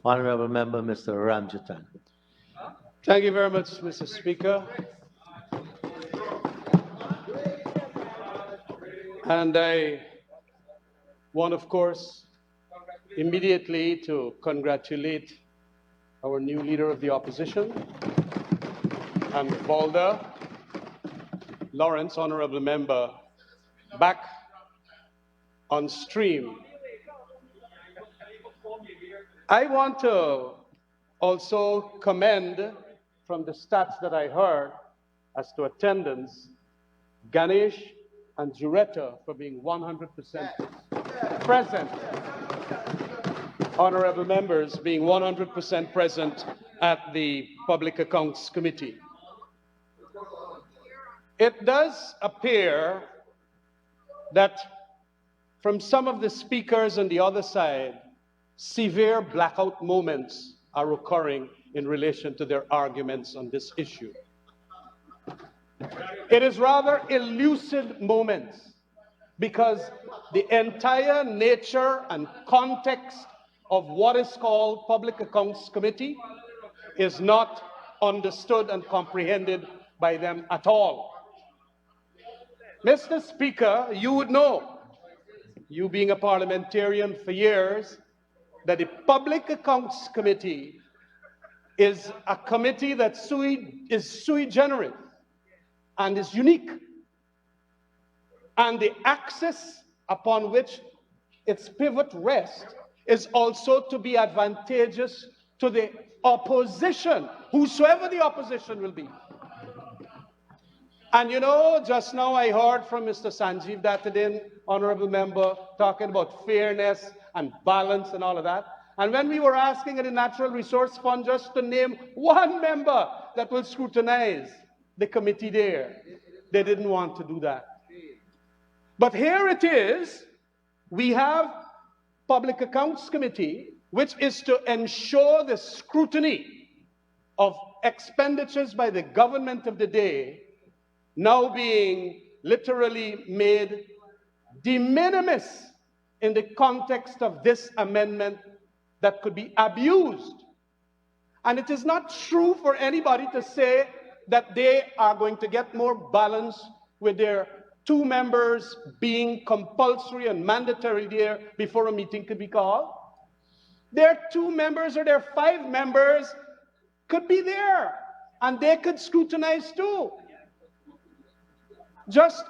Honorable Member, Mr. Ramjattan. Thank you very much, Mr. Speaker. And I want, of course, immediately to congratulate our new leader of the opposition and Balder, Lawrence, honorable member, back on stream. I want to also commend from the stats that I heard as to attendance, Ganesh and Jureta for being 100% present. Honorable members being 100% present at the Public Accounts Committee. It does appear that from some of the speakers on the other side, severe blackout moments are occurring in relation to their arguments on this issue. It is rather elusive moments because the entire nature and context of what is called Public Accounts Committee is not understood and comprehended by them at all. Mr. Speaker, you would know, you being a parliamentarian for years, that the Public Accounts Committee is a committee that is sui generis and is unique. And the axis upon which its pivot rests is also to be advantageous to the opposition, whosoever the opposition will be. And you know, just now I heard from Mr. Sanjeev Dattadin, honorable member, talking about fairness and balance and all of that. And when we were asking at the Natural Resource Fund just to name one member that will scrutinize the committee there, they didn't want to do that. But here it is, we have Public Accounts Committee, which is to ensure the scrutiny of expenditures by the government of the day, now being literally made de minimis in the context of this amendment that could be abused. And it is not true for anybody to say that they are going to get more balance with their 2 members being compulsory and mandatory there before a meeting could be called. Their 2 members or their 5 members could be there and they could scrutinize too. Just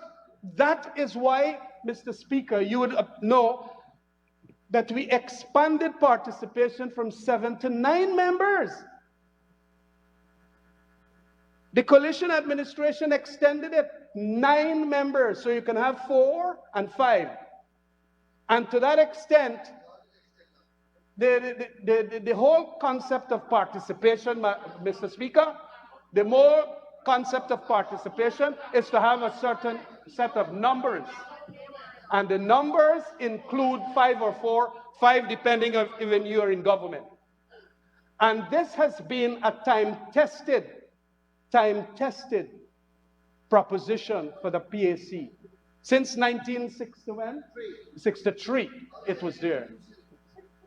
that is why, Mr. Speaker, you would know that we expanded participation from 7 to 9 members. The coalition administration extended it 9 members, so you can have 4 and 5. And to that extent, the whole concept of participation, Mr. Speaker, the more concept of participation is to have a certain set of numbers. And the numbers include 5 or 4, 5 depending on when you are in government. And this has been a time-tested proposition for the PAC. Since 1963, it was there.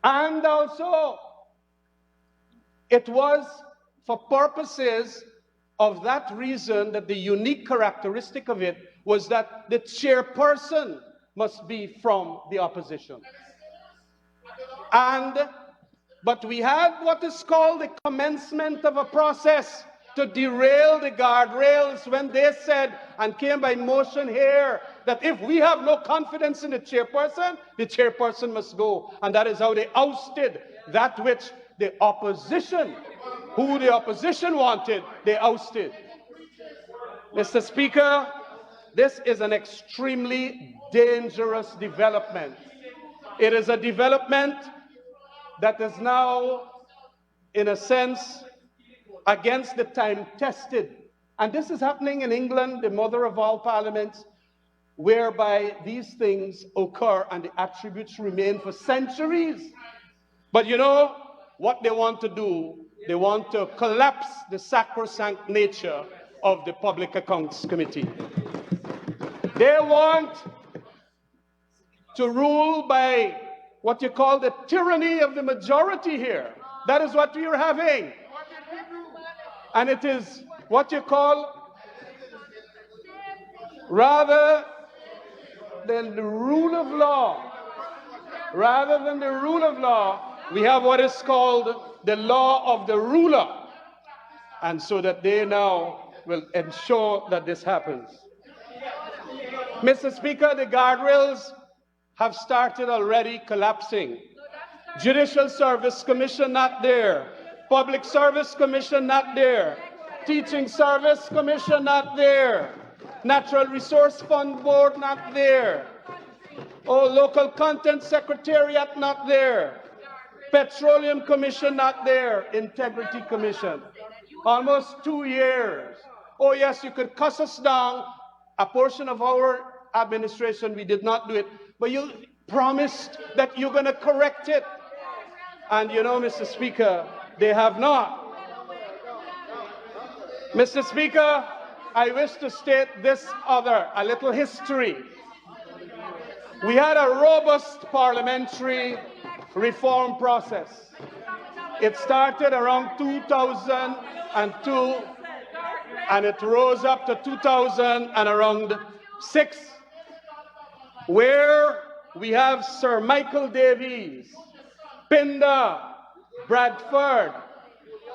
And also, it was for purposes of that reason that the unique characteristic of it was that the chairperson must be from the opposition. But we had what is called the commencement of a process to derail the guardrails when they said, and came by motion here, that if we have no confidence in the chairperson must go. And that is how they ousted that which the opposition, who the opposition wanted, they ousted. Mr. Speaker, this is an extremely dangerous development. It is a development that is now, in a sense, against the time-tested. And this is happening in England, the mother of all parliaments, whereby these things occur and the attributes remain for centuries. But you know what they want to do? They want to collapse the sacrosanct nature of the Public Accounts Committee. They want to rule by what you call the tyranny of the majority here. That is what we are having. And it is what you call, rather than the rule of law, we have what is called the law of the ruler. And so that they now will ensure that this happens. Mr. Speaker, the guardrails have started already collapsing. Judicial Service Commission not there. Public Service Commission not there. Teaching Service Commission not there. Natural Resource Fund Board not there. Oh, Local Content Secretariat not there. Petroleum Commission not there. Integrity Commission. Almost 2 years. Oh yes, you could cuss us down. A portion of our administration, we did not do it. But you promised that you're going to correct it. And you know, Mr. Speaker, they have not. Mr. Speaker, I wish to state this a little history. We had a robust parliamentary reform process. It started around 2002 and it rose up to 2006, where we have Sir Michael Davies, Pinda, Bradford,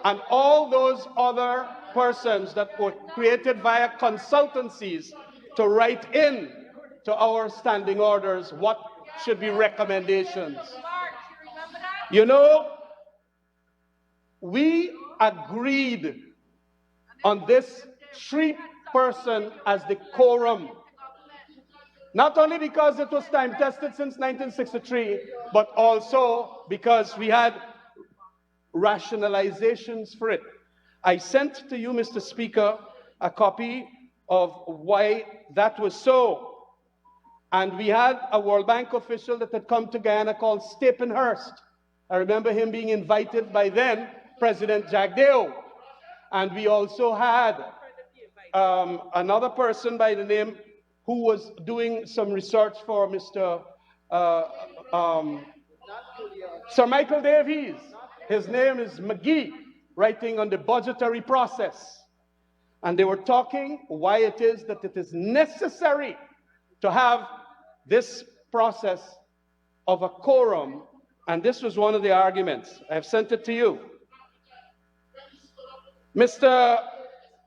and all those other persons that were created via consultancies to write in to our standing orders what should be recommendations. You know, we agreed on this 3-person as the quorum. Not only because it was time-tested since 1963, but also because we had rationalizations for it. I sent to you, Mr. Speaker, a copy of why that was so. And we had a World Bank official that had come to Guyana called Staphenhurst. I remember him being invited by then President Jagdeo. And we also had another person by the name who was doing some research for Mr. Sir Michael Davies. His name is McGee, writing on the budgetary process. And they were talking why it is that it is necessary to have this process of a quorum. And this was one of the arguments. I've sent it to you.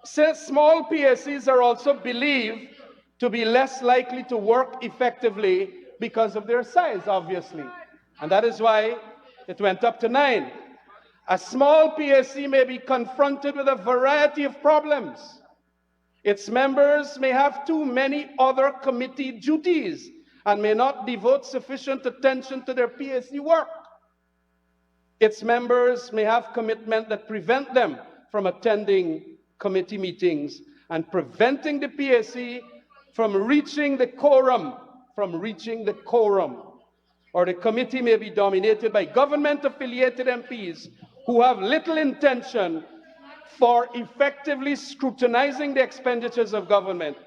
Says small PSCs are also believed to be less likely to work effectively because of their size, obviously. And that is why it went up to 9. A small PSC may be confronted with a variety of problems. Its members may have too many other committee duties and may not devote sufficient attention to their PSC work. Its members may have commitment that prevent them from attending committee meetings and preventing the PSC from reaching the quorum, or the committee may be dominated by government-affiliated MPs who have little intention for effectively scrutinizing the expenditures of government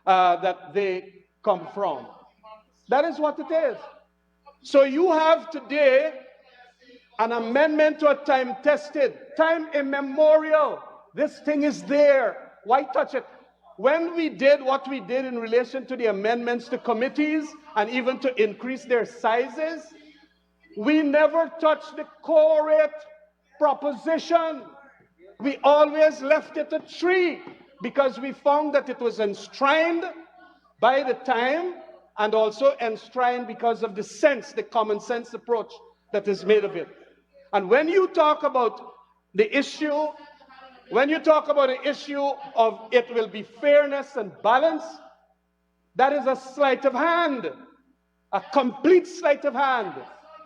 that they come from. That is what it is. So you have today an amendment to a time-tested, time immemorial. This thing is there. Why touch it? When we did what we did in relation to the amendments to committees and even to increase their sizes, we never touched the core rate proposition. We always left it at 3 because we found that it was enshrined by the time and also enshrined because of the sense, the common sense approach that is made of it. And when you talk about the issue, of it will be fairness and balance, that is a sleight of hand, a complete sleight of hand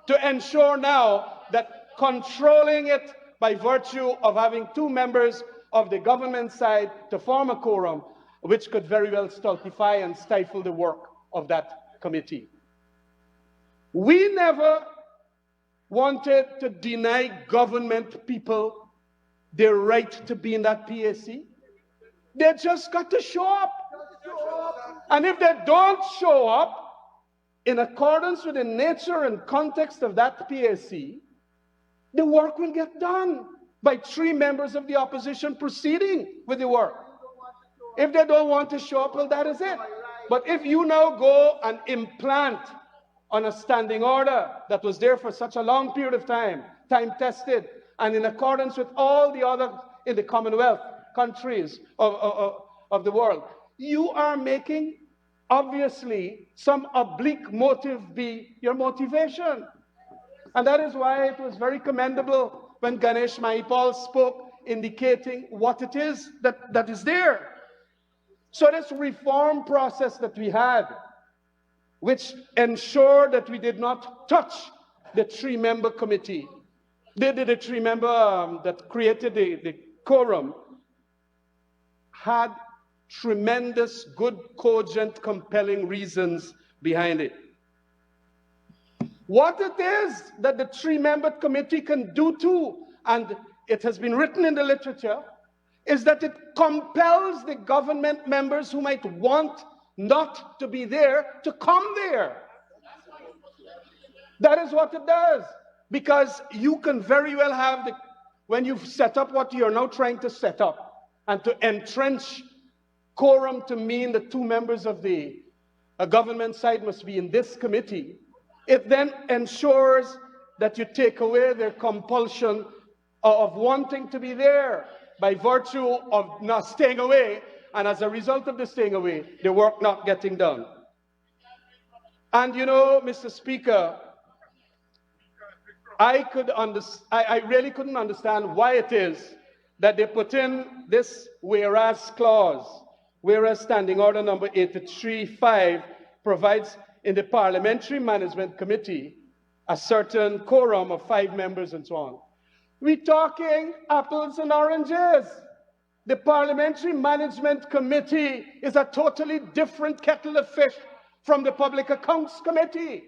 to ensure now that controlling it by virtue of having 2 members of the government side to form a quorum, which could very well stultify and stifle the work of that committee. We never wanted to deny government people their right to be in that PAC. They just got to show up. And if they don't show up in accordance with the nature and context of that PAC, the work will get done by 3 members of the opposition proceeding with the work. If they don't want to show up, well, that is it. But if you now go and implant on a standing order that was there for such a long period of time, time-tested, and in accordance with all the other in the Commonwealth countries of the world, you are making, obviously, some oblique motive be your motivation. And that is why it was very commendable when Ganesh Mahipal spoke, indicating what it is that is there. So this reform process that we had, which ensured that we did not touch the 3-member committee, the 3-member that created the Quorum, had tremendous, good, cogent, compelling reasons behind it. What it is that the 3-member committee can do too, and it has been written in the literature, is that it compels the government members who might want not to be there to come there. That is what it does. Because you can very well have when you've set up what you're now trying to set up, and to entrench quorum to mean the 2 members of the government side must be in this committee, it then ensures that you take away their compulsion of wanting to be there by virtue of not staying away, and as a result of the staying away, the work not getting done. And you know, Mr. Speaker, I really couldn't understand why it is that they put in this whereas clause, whereas Standing Order number 83.5 provides in the Parliamentary Management Committee a certain quorum of 5 members and so on. We're talking apples and oranges. The Parliamentary Management Committee is a totally different kettle of fish from the Public Accounts Committee.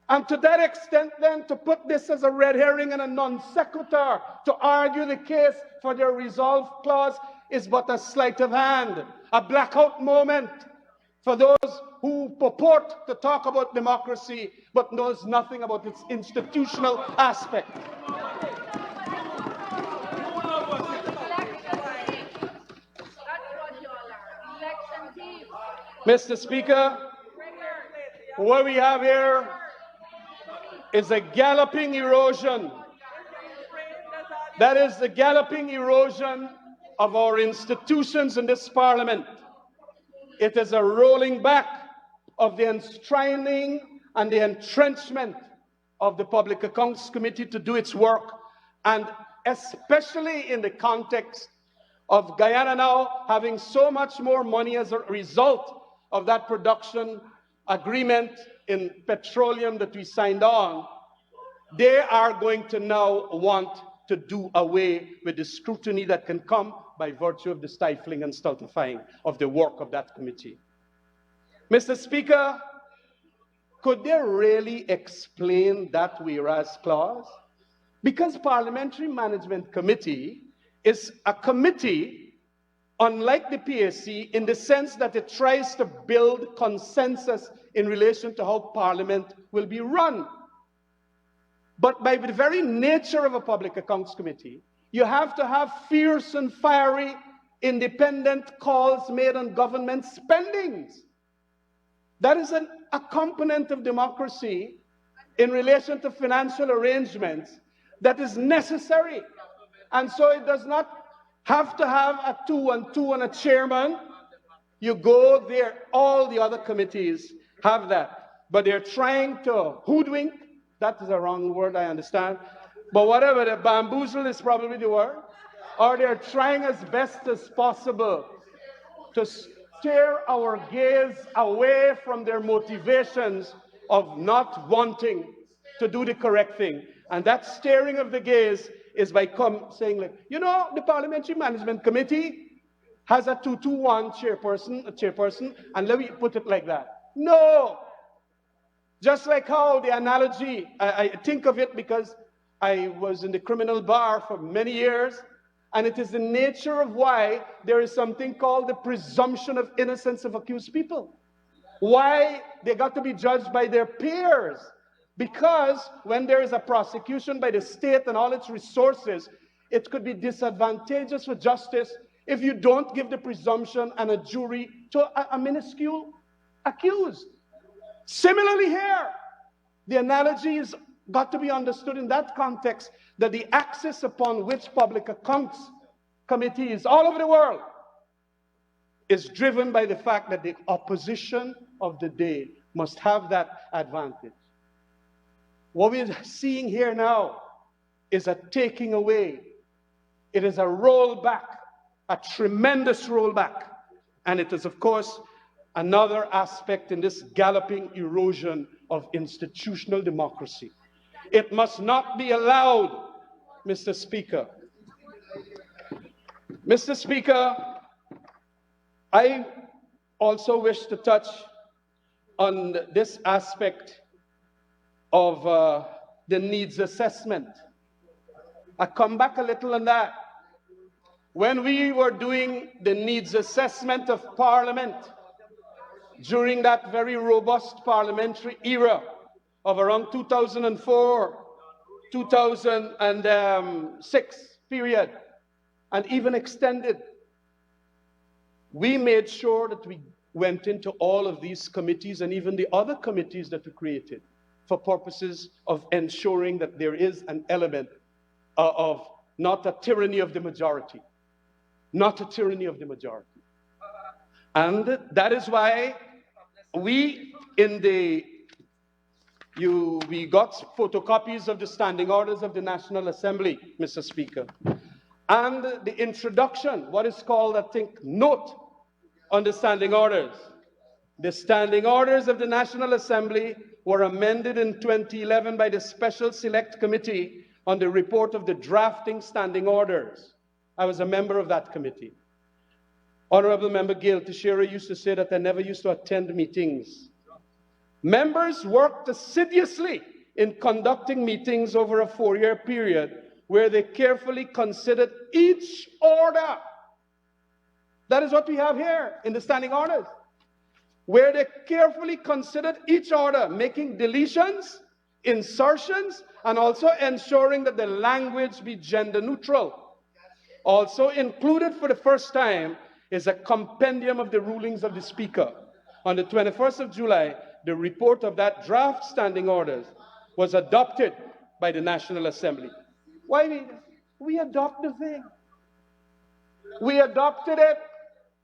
And to that extent, then, to put this as a red herring and a non sequitur, to argue the case for their resolve clause is but a sleight of hand, a blackout moment for those who purport to talk about democracy but knows nothing about its institutional aspect. Mr. Speaker, what we have here is a galloping erosion. That is the galloping erosion of our institutions in this Parliament. It is a rolling back of the enshrining and the entrenchment of the Public Accounts Committee to do its work, and especially in the context of Guyana now having so much more money as a result of that production agreement in petroleum that we signed on. They are going to now want to do away with the scrutiny that can come by virtue of the stifling and stultifying of the work of that committee. Mr. Speaker, could they really explain that whereas clause? Because Parliamentary Management Committee is a committee, unlike the PAC, in the sense that it tries to build consensus in relation to how Parliament will be run. But by the very nature of a Public Accounts Committee, you have to have fierce and fiery, independent calls made on government spendings. That is a component of democracy in relation to financial arrangements that is necessary. And so it does not have to have a 2 and 2 and a chairman. You go there, all the other committees have that. But they're trying to hoodwink. That is a wrong word, I understand. But whatever, the bamboozle is probably the word. Or they're trying as best as possible to steer our gaze away from their motivations of not wanting to do the correct thing. And that steering of the gaze is by saying, like, you know, the Parliamentary Management Committee has a 2-2-1 chairperson, and let me put it like that. No! Just like how the analogy, I think of it because I was in the criminal bar for many years, and it is the nature of why there is something called the presumption of innocence of accused people. Why they got to be judged by their peers. Because when there is a prosecution by the state and all its resources, it could be disadvantageous for justice if you don't give the presumption and a jury to a minuscule accused. Similarly here, the analogy has got to be understood in that context, that the axis upon which public accounts committees all over the world is driven by the fact that the opposition of the day must have that advantage. What we're seeing here now is a taking away. It is a rollback, a tremendous rollback. And it is, of course, another aspect in this galloping erosion of institutional democracy. It must not be allowed, Mr. Speaker. Mr. Speaker, I also wish to touch on this aspect of the needs assessment. I come back a little on that. When we were doing the needs assessment of Parliament during that very robust parliamentary era of around 2004, 2006 period, and even extended, we made sure that we went into all of these committees and even the other committees that we created for purposes of ensuring that there is an element of not a tyranny of the majority. Not a tyranny of the majority. And that is why we got photocopies of the standing orders of the National Assembly, Mr. Speaker. And the introduction, what is called, I think, note on the standing orders. The standing orders of the National Assembly were amended in 2011 by the Special Select Committee on the report of the drafting standing orders. I was a member of that committee. Honorable Member Gail Teixeira used to say that I never used to attend meetings. Members worked assiduously in conducting meetings over a 4-year period where they carefully considered each order. That is what we have here in the standing orders, where they carefully considered each order, making deletions, insertions, and also ensuring that the language be gender neutral. Also included for the first time is a compendium of the rulings of the Speaker. On the 21st of July, the report of that draft standing orders was adopted by the National Assembly. Why we adopt the thing? We adopted it,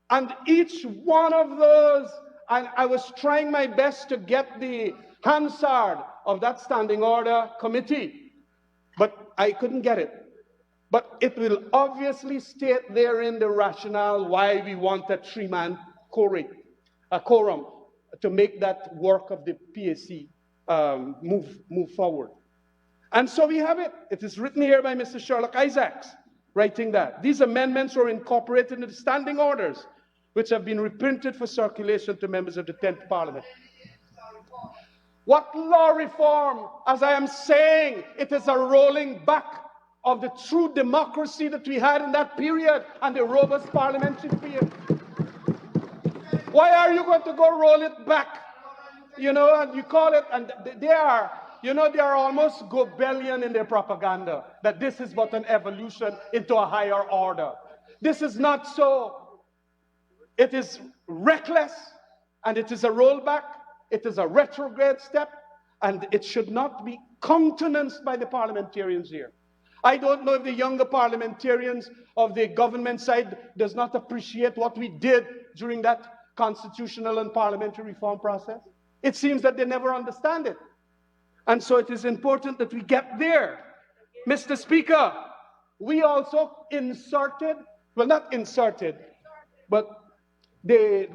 and each one of those, and I was trying my best to get the Hansard of that standing order committee, but I couldn't get it. But it will obviously state therein the rationale why we want a three-man quorum to make that work of the PAC move forward. And so we have it. It is written here by Mr. Sherlock Isaacs, writing that. These amendments were incorporated into the standing orders, which have been reprinted for circulation to members of the 10th Parliament. What law reform? As I am saying, it is a rolling back of the true democracy that we had in that period and the robust parliamentary period. Why are you going to go roll it back? You know, and you call it, and they are almost Goebbelian in their propaganda, that this is but an evolution into a higher order. This is not so. It is reckless, and it is a rollback. It is a retrograde step, and it should not be countenanced by the parliamentarians here. I don't know if the younger parliamentarians of the government side does not appreciate what we did during that constitutional and parliamentary reform process. It seems that they never understand it. And so it is important that we get there. Mr. Speaker, we also inserted, well, not inserted, but they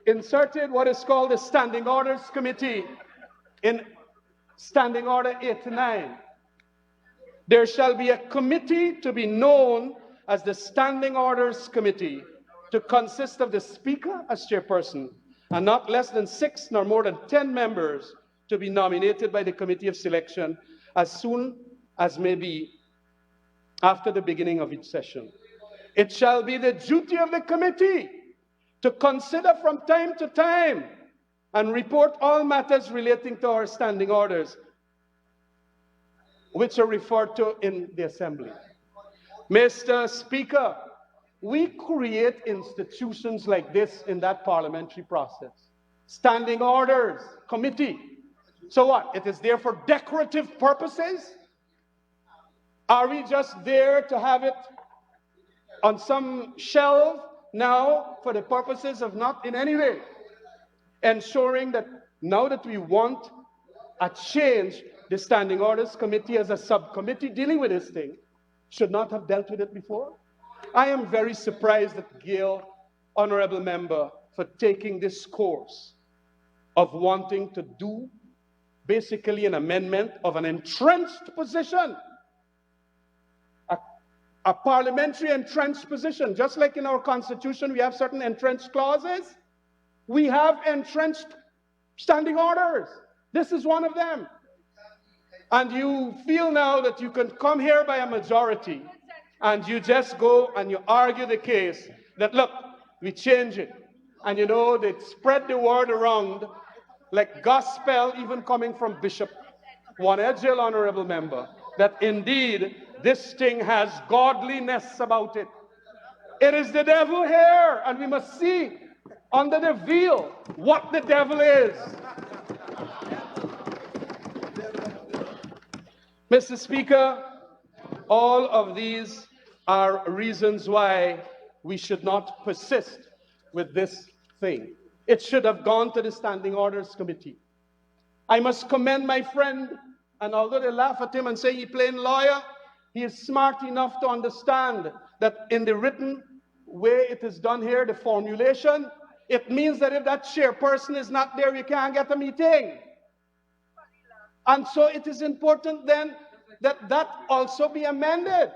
inserted what is called the Standing Orders Committee in Standing Order 89. There shall be a committee to be known as the Standing Orders Committee, to consist of the Speaker as chairperson, and not less than 6 nor more than 10 members to be nominated by the Committee of Selection as soon as may be after the beginning of each session. It shall be the duty of the committee to consider from time to time and report all matters relating to our standing orders, which are referred to in the Assembly. Mr. Speaker, we create institutions like this in that parliamentary process. Standing orders, committee. So what? It is there for decorative purposes? Are we just there to have it on some shelf now for the purposes of not in any way ensuring that now that we want a change, the Standing Orders Committee as a subcommittee dealing with this thing should not have dealt with it before? I am very surprised at Gail, honorable member, for taking this course of wanting to do basically an amendment of an entrenched position, a parliamentary entrenched position. Just like in our Constitution, we have certain entrenched clauses. We have entrenched standing orders. This is one of them. And you feel now that you can come here by a majority and you just go and you argue the case that, look, we change it. And you know, they spread the word around like gospel, even coming from Bishop Wanedjil, honorable member, that indeed this thing has godliness about it. It is the devil here, and we must see under the veil what the devil is. Mr. Speaker, all of these are reasons why we should not persist with this thing. It should have gone to the Standing Orders Committee. I must commend my friend, and although they laugh at him and say he's playing lawyer, he is smart enough to understand that in the written way it is done here, the formulation, it means that if that chairperson is not there, you can't get a meeting. And so it is important then that that also be amended.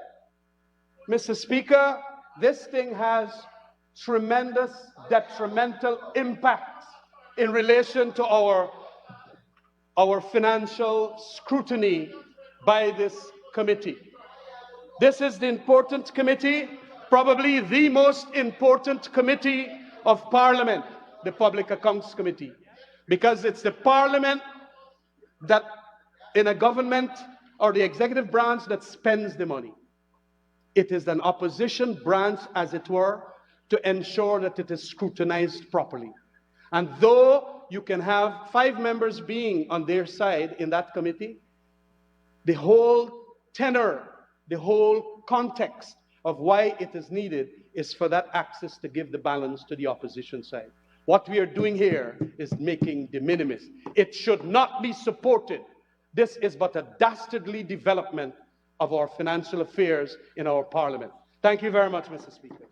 Mr. Speaker, this thing has tremendous detrimental impacts in relation to our financial scrutiny by this committee. This is the important committee, probably the most important committee of Parliament, the Public Accounts Committee, because it's the Parliament that in a government or the executive branch that spends the money. It is an opposition branch, as it were, to ensure that it is scrutinized properly. And though you can have 5 members being on their side in that committee, the whole tenor, the whole context of why it is needed is for that access to give the balance to the opposition side. What we are doing here is making de minimis. It should not be supported. This is but a dastardly development of our financial affairs in our parliament. Thank you very much, Mr. Speaker.